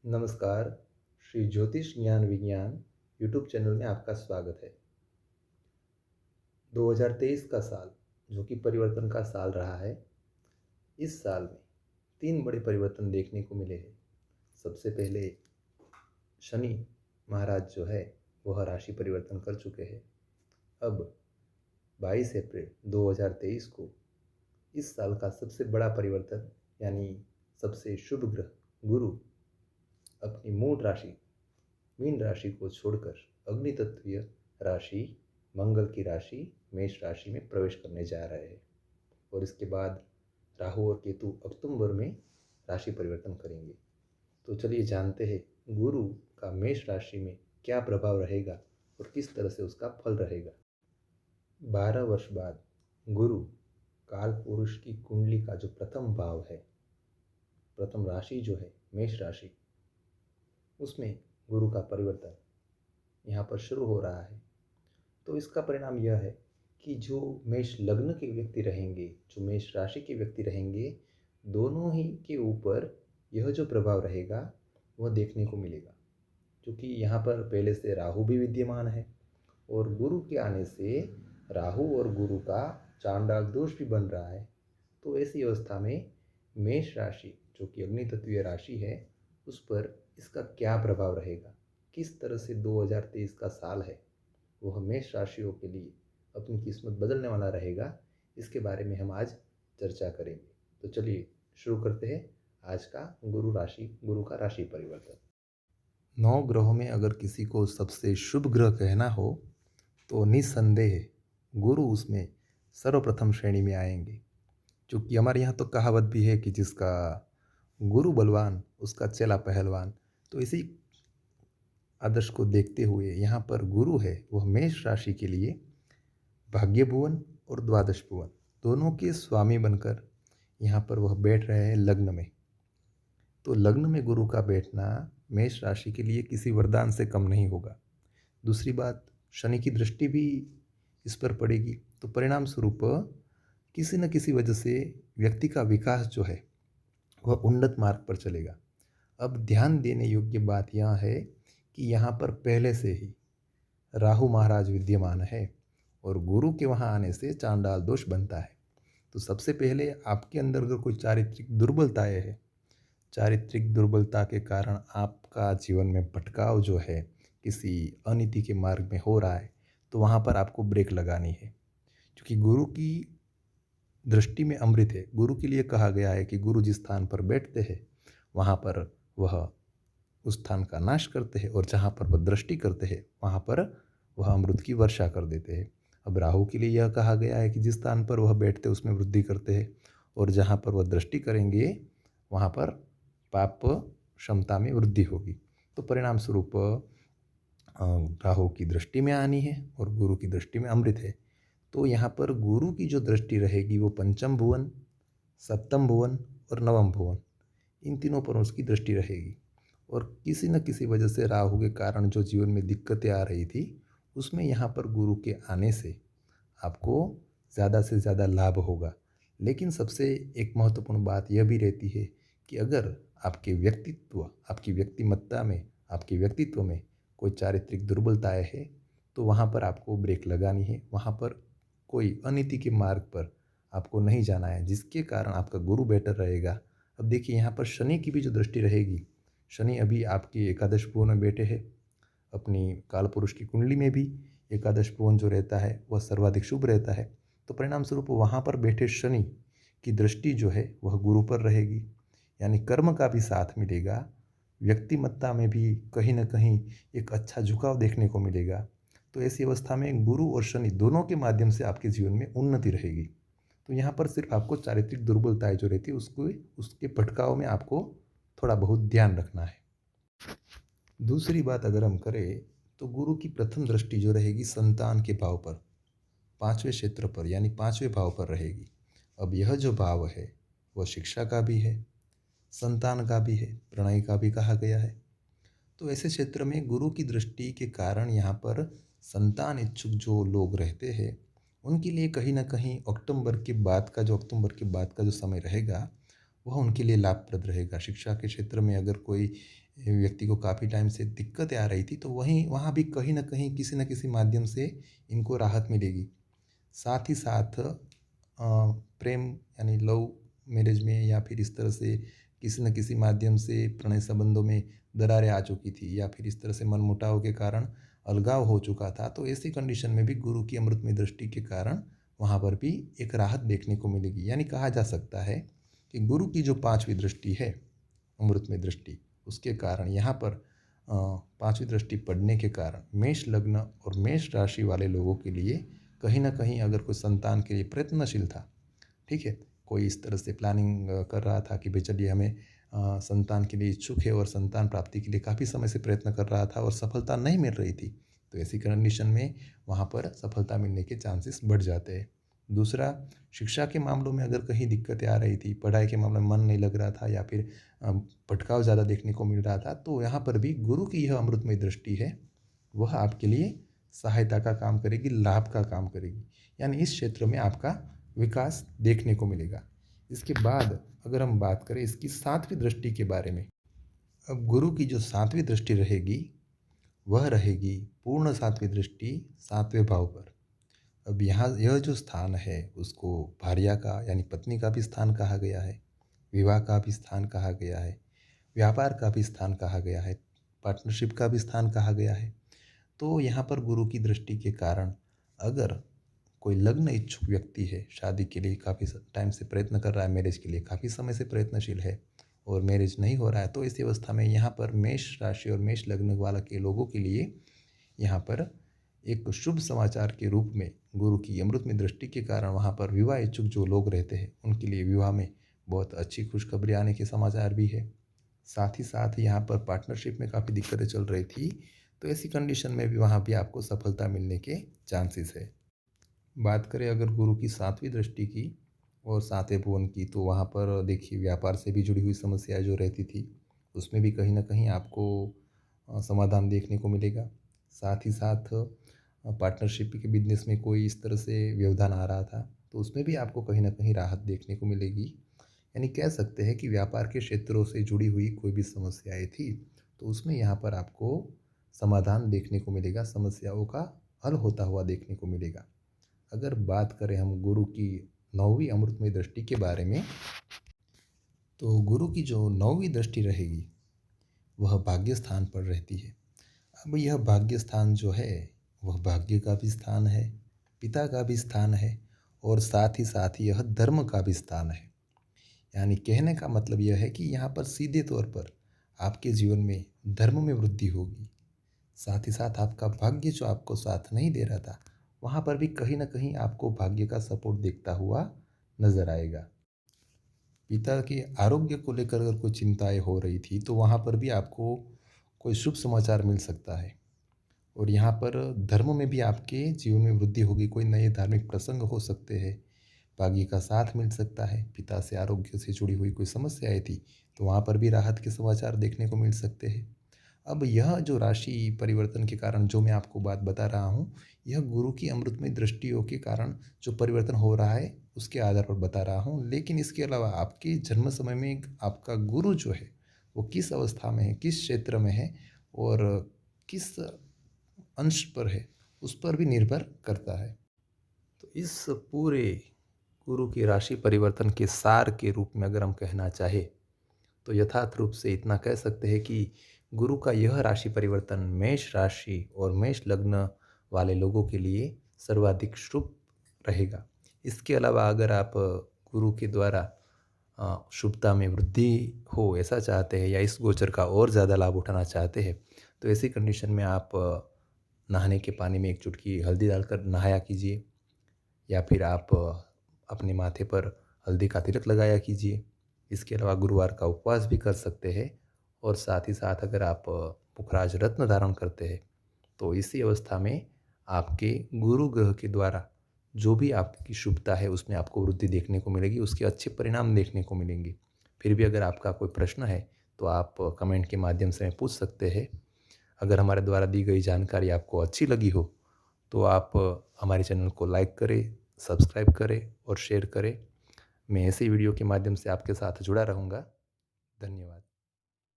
नमस्कार, श्री ज्योतिष ज्ञान विज्ञान यूट्यूब चैनल में आपका स्वागत है। 2023 का साल जो कि परिवर्तन का साल रहा है, इस साल में 3 बड़े परिवर्तन देखने को मिले हैं। सबसे पहले शनि महाराज जो है वह राशि परिवर्तन कर चुके हैं। अब 22 अप्रैल 2023 को इस साल का सबसे बड़ा परिवर्तन यानी सबसे शुभ ग्रह गुरु अपनी मूल राशि मीन राशि को छोड़कर अग्नि तत्वीय राशि मंगल की राशि मेष राशि में प्रवेश करने जा रहे हैं और इसके बाद राहु और केतु अक्टूबर में राशि परिवर्तन करेंगे। तो चलिए जानते हैं गुरु का मेष राशि में क्या प्रभाव रहेगा और किस तरह से उसका फल रहेगा। 12 वर्ष बाद गुरु काल पुरुष की कुंडली का जो प्रथम भाव है, प्रथम राशि जो है मेष राशि, उसमें गुरु का परिवर्तन यहाँ पर शुरू हो रहा है। तो इसका परिणाम यह है कि जो मेष लग्न के व्यक्ति रहेंगे, जो मेष राशि के व्यक्ति रहेंगे, दोनों ही के ऊपर यह जो प्रभाव रहेगा वह देखने को मिलेगा। क्योंकि यहाँ पर पहले से राहु भी विद्यमान है और गुरु के आने से राहु और गुरु का चांडाल दोष भी बन रहा है। तो ऐसी अवस्था में मेष राशि जो कि अग्नि तत्वीय राशि है, उस पर इसका क्या प्रभाव रहेगा, किस तरह से 2023 का साल है वह मेष राशियों के लिए अपनी किस्मत बदलने वाला रहेगा, इसके बारे में हम आज चर्चा करेंगे। तो चलिए शुरू करते हैं आज का गुरु का राशि परिवर्तन। 9 ग्रहों में अगर किसी को सबसे शुभ ग्रह कहना हो तो निस्संदेह गुरु उसमें सर्वप्रथम श्रेणी में आएंगे। क्योंकि हमारे यहाँ तो कहावत भी है कि जिसका गुरु बलवान उसका चेला पहलवान। तो इसी आदर्श को देखते हुए यहाँ पर गुरु है वह मेष राशि के लिए भाग्य भुवन और द्वादश भुवन दोनों के स्वामी बनकर यहाँ पर वह बैठ रहे हैं लग्न में। तो लग्न में गुरु का बैठना मेष राशि के लिए किसी वरदान से कम नहीं होगा। दूसरी बात, शनि की दृष्टि भी इस पर पड़ेगी, तो परिणाम स्वरूप किसी न किसी वजह से व्यक्ति का विकास जो है वह उन्नत मार्ग पर चलेगा। अब ध्यान देने योग्य बात यह है कि यहाँ पर पहले से ही राहु महाराज विद्यमान है और गुरु के वहाँ आने से चांडाल दोष बनता है। तो सबसे पहले आपके अंदर अगर कोई चारित्रिक दुर्बलताएं है, चारित्रिक दुर्बलता के कारण आपका जीवन में भटकाव जो है किसी अनीति के मार्ग में हो रहा है, तो वहाँ पर आपको ब्रेक लगानी है। क्योंकि गुरु की दृष्टि में अमृत है। गुरु के लिए कहा गया है कि गुरु जिस स्थान पर बैठते हैं वहाँ पर वह उस स्थान का नाश करते हैं और जहाँ पर वह दृष्टि करते हैं वहाँ पर वह अमृत की वर्षा कर देते हैं। अब राहु के लिए यह कहा गया है कि जिस स्थान पर वह बैठते उसमें वृद्धि करते हैं और जहाँ पर वह दृष्टि करेंगे वहाँ पर पाप क्षमता में वृद्धि होगी। तो परिणाम स्वरूप राहु की दृष्टि में आनी है और गुरु की दृष्टि में अमृत है। तो यहाँ पर गुरु की जो दृष्टि रहेगी वो पंचम भुवन, सप्तम भुवन और नवम भुवन, इन तीनों पर उसकी दृष्टि रहेगी। और किसी न किसी वजह से राहु के कारण जो जीवन में दिक्कतें आ रही थी उसमें यहाँ पर गुरु के आने से आपको ज़्यादा से ज़्यादा लाभ होगा। लेकिन सबसे एक महत्वपूर्ण बात यह भी रहती है कि अगर आपके आपकी व्यक्तिमत्ता में, आपके व्यक्तित्व में कोई चारित्रिक दुर्बलताएं है तो वहाँ पर आपको ब्रेक लगानी है। वहाँ पर कोई अनीति के मार्ग पर आपको नहीं जाना है, जिसके कारण आपका गुरु बेटर रहेगा। अब देखिए यहाँ पर शनि की भी जो दृष्टि रहेगी, शनि अभी आपकी एकादश भुवन में बैठे हैं। अपनी काल पुरुष की कुंडली में भी एकादश भुवन जो रहता है वह सर्वाधिक शुभ रहता है। तो परिणाम स्वरूप वहाँ पर बैठे शनि की दृष्टि जो है वह गुरु पर रहेगी, यानी कर्म का भी साथ मिलेगा। व्यक्तिमत्ता में भी कहीं ना कहीं एक अच्छा झुकाव देखने को मिलेगा। तो ऐसी अवस्था में गुरु और शनि दोनों के माध्यम से आपके जीवन में उन्नति रहेगी। तो यहाँ पर सिर्फ आपको चारित्रिक दुर्बलताएं जो रहती है उसके भटकाव में आपको थोड़ा बहुत ध्यान रखना है। दूसरी बात अगर हम करें तो गुरु की प्रथम दृष्टि जो रहेगी संतान के भाव पर, 5वें क्षेत्र पर यानी 5वें भाव पर रहेगी। अब यह जो भाव है वह शिक्षा का भी है, संतान का भी है, प्रणय का भी कहा गया है। तो ऐसे क्षेत्र में गुरु की दृष्टि के कारण यहाँ पर संतान इच्छुक जो लोग रहते हैं उनके लिए कहीं ना कहीं अक्टूबर के बाद का जो समय रहेगा वह उनके लिए लाभप्रद रहेगा। शिक्षा के क्षेत्र में अगर कोई व्यक्ति को काफ़ी टाइम से दिक्कतें आ रही थी, तो वहाँ भी कहीं न कहीं किसी न किसी माध्यम से इनको राहत मिलेगी। साथ ही साथ प्रेम यानी लव मैरिज में या फिर इस तरह से किसी न किसी माध्यम से प्रणय संबंधों में दरारें आ चुकी थी, या फिर इस तरह से मनमुटाव के कारण अलगाव हो चुका था, तो ऐसी कंडीशन में भी गुरु की अमृतमय दृष्टि के कारण वहाँ पर भी एक राहत देखने को मिलेगी। यानी कहा जा सकता है कि गुरु की जो पांचवी दृष्टि है, अमृतमय दृष्टि, उसके कारण यहाँ पर पांचवी दृष्टि पड़ने के कारण मेष लग्न और मेष राशि वाले लोगों के लिए कहीं ना कहीं अगर कोई संतान के लिए प्रयत्नशील था, ठीक है, कोई इस तरह से प्लानिंग कर रहा था कि भाई चलिए हमें संतान के लिए इच्छुक है और संतान प्राप्ति के लिए काफ़ी समय से प्रयत्न कर रहा था और सफलता नहीं मिल रही थी, तो ऐसी कंडीशन में वहाँ पर सफलता मिलने के चांसेस बढ़ जाते हैं। दूसरा, शिक्षा के मामलों में अगर कहीं दिक्कतें आ रही थी, पढ़ाई के मामले में मन नहीं लग रहा था या फिर भटकाव ज़्यादा देखने को मिल रहा था, तो यहाँ पर भी गुरु की यह अमृतमय दृष्टि है, वह आपके लिए सहायता का काम करेगी, लाभ का काम करेगी। यानी इस क्षेत्र में आपका विकास देखने को मिलेगा। इसके बाद अगर हम बात करें इसकी सातवीं दृष्टि के बारे में, अब गुरु की जो सातवीं दृष्टि रहेगी वह रहेगी पूर्ण सातवीं दृष्टि सातवें भाव पर। अब यहाँ यह जो स्थान है उसको भार्या का यानी पत्नी का भी स्थान कहा गया है, विवाह का भी स्थान कहा गया है, व्यापार का भी स्थान कहा गया है, पार्टनरशिप का भी स्थान कहा गया है। तो यहाँ पर गुरु की दृष्टि के कारण अगर कोई लग्न इच्छुक व्यक्ति है, शादी के लिए काफ़ी टाइम से प्रयत्न कर रहा है, मैरिज के लिए काफ़ी समय से प्रयत्नशील है और मैरिज नहीं हो रहा है, तो इसी अवस्था में यहाँ पर मेष राशि और मेष लग्न वाला के लोगों के लिए यहाँ पर एक शुभ समाचार के रूप में गुरु की अमृतमय दृष्टि के कारण वहाँ पर विवाह इच्छुक जो लोग रहते हैं उनके लिए विवाह में बहुत अच्छी खुशखबरी आने के समाचार भी है। साथ ही साथ यहाँ पर पार्टनरशिप में काफ़ी दिक्कतें चल रही थी, तो ऐसी कंडीशन में भी वहाँ भी आपको सफलता मिलने के चांसेस है। बात करें अगर गुरु की सातवीं दृष्टि की और सातवें भुवन की, तो वहाँ पर देखिए व्यापार से भी जुड़ी हुई समस्याएं जो रहती थी उसमें भी कहीं ना कहीं आपको समाधान देखने को मिलेगा। साथ ही साथ पार्टनरशिप के बिजनेस में कोई इस तरह से व्यवधान आ रहा था, तो उसमें भी आपको कहीं ना कहीं राहत देखने को मिलेगी। यानी कह सकते हैं कि व्यापार के क्षेत्रों से जुड़ी हुई कोई भी समस्याएं थी तो उसमें यहाँ पर आपको समाधान देखने को मिलेगा, समस्याओं का हल होता हुआ देखने को मिलेगा। अगर बात करें हम गुरु की नौवीं अमृतमय दृष्टि के बारे में, तो गुरु की जो नौवीं दृष्टि रहेगी वह भाग्य स्थान पर रहती है। अब यह भाग्य स्थान जो है वह भाग्य का भी स्थान है, पिता का भी स्थान है और साथ ही यह धर्म का भी स्थान है। यानी कहने का मतलब यह है कि यहाँ पर सीधे तौर पर आपके जीवन में धर्म में वृद्धि होगी। साथ ही साथ आपका भाग्य जो आपको साथ नहीं दे रहा था वहाँ पर भी कहीं ना कहीं आपको भाग्य का सपोर्ट देखता हुआ नजर आएगा। पिता के आरोग्य को लेकर अगर कोई चिंताएं हो रही थी तो वहाँ पर भी आपको कोई शुभ समाचार मिल सकता है। और यहाँ पर धर्म में भी आपके जीवन में वृद्धि होगी, कोई नए धार्मिक प्रसंग हो सकते हैं, भाग्य का साथ मिल सकता है। पिता से आरोग्य से जुड़ी हुई कोई समस्याएं थी तो वहाँ पर भी राहत के समाचार देखने को मिल सकते हैं। अब यह जो राशि परिवर्तन के कारण जो मैं आपको बात बता रहा हूँ, यह गुरु की अमृतमय दृष्टियों के कारण जो परिवर्तन हो रहा है उसके आधार पर बता रहा हूँ। लेकिन इसके अलावा आपके जन्म समय में आपका गुरु जो है वो किस अवस्था में है, किस क्षेत्र में है और किस अंश पर है, उस पर भी निर्भर करता है। तो इस पूरे गुरु की राशि परिवर्तन के सार के रूप में अगर हम कहना चाहे तो यथार्थ रूप से इतना कह सकते हैं कि गुरु का यह राशि परिवर्तन मेष राशि और मेष लग्न वाले लोगों के लिए सर्वाधिक शुभ रहेगा। इसके अलावा अगर आप गुरु के द्वारा शुभता में वृद्धि हो ऐसा चाहते हैं या इस गोचर का और ज़्यादा लाभ उठाना चाहते हैं तो ऐसी कंडीशन में आप नहाने के पानी में एक चुटकी हल्दी डालकर नहाया कीजिए, या फिर आप अपने माथे पर हल्दी का तिलक लगाया कीजिए। इसके अलावा गुरुवार का उपवास भी कर सकते हैं और साथ ही साथ अगर आप पुखराज रत्न धारण करते हैं तो इसी अवस्था में आपके गुरु ग्रह के द्वारा जो भी आपकी शुभता है उसमें आपको वृद्धि देखने को मिलेगी, उसके अच्छे परिणाम देखने को मिलेंगे। फिर भी अगर आपका कोई प्रश्न है तो आप कमेंट के माध्यम से पूछ सकते हैं। अगर हमारे द्वारा दी गई जानकारी आपको अच्छी लगी हो तो आप हमारे चैनल को लाइक करें, सब्सक्राइब करें और शेयर करें। मैं ऐसे वीडियो के माध्यम से आपके साथ जुड़ा रहूँगा। धन्यवाद।